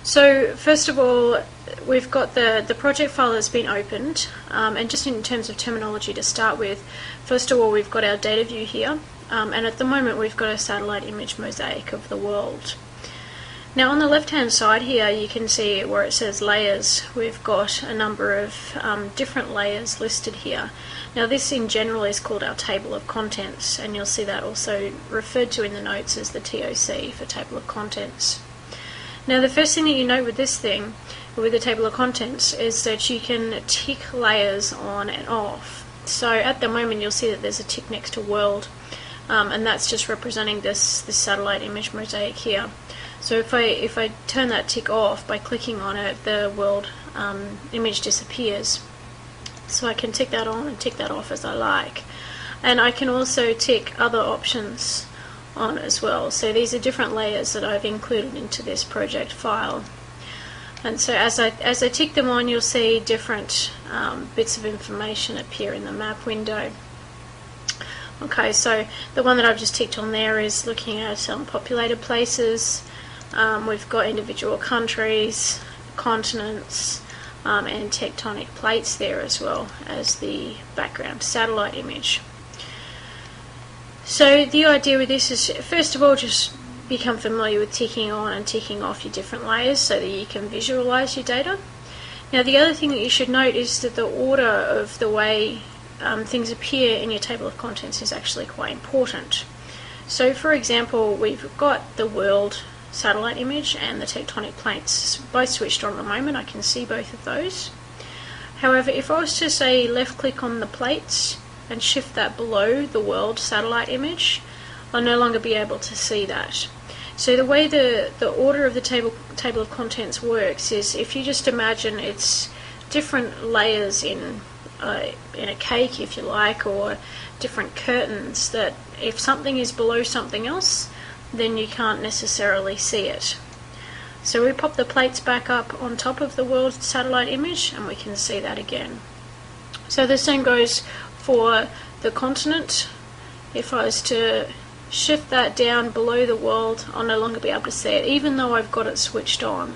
So first of all, we've got the project file that's been opened, and just in terms of terminology to start with, first of all we've got our data view here, and at the moment we've got a satellite image mosaic of the world. Now on the left hand side here you can see where it says layers, we've got a number of different layers listed here. Now this in general is called our table of contents, and you'll see that also referred to in the notes as the TOC for table of contents. Now the first thing that you note with this thing, with the table of contents, is that you can tick layers on and off. So at the moment you'll see that there's a tick next to world, and that's just representing this satellite image mosaic here. So if I turn that tick off by clicking on it, the world image disappears. So I can tick that on and tick that off as I like. And I can also tick other options on as well. So these are different layers that I've included into this project file. And so as I tick them on, you'll see different bits of information appear in the map window. Okay, so the one that I've just ticked on there is looking at populated places. We've got individual countries, continents, and tectonic plates there as well as the background satellite image. So the idea with this is, first of all, just become familiar with ticking on and ticking off your different layers so that you can visualize your data. Now the other thing that you should note is that the order of the way things appear in your table of contents is actually quite important. So for example, we've got the world satellite image and the tectonic plates both switched on at the moment. I can see both of those. However, if I was to say left click on the plates and shift that below the world satellite image, I'll no longer be able to see that. So the way the order of the table of contents works is, if you just imagine it's different layers in a cake, if you like, or different curtains, that if something is below something else, then you can't necessarily see it. So we pop the plates back up on top of the world satellite image and we can see that again. So the same goes for the continent. If I was to shift that down below the world, I'll no longer be able to see it, even though I've got it switched on.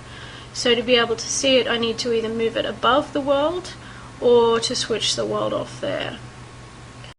So to be able to see it, I need to either move it above the world or to switch the world off there.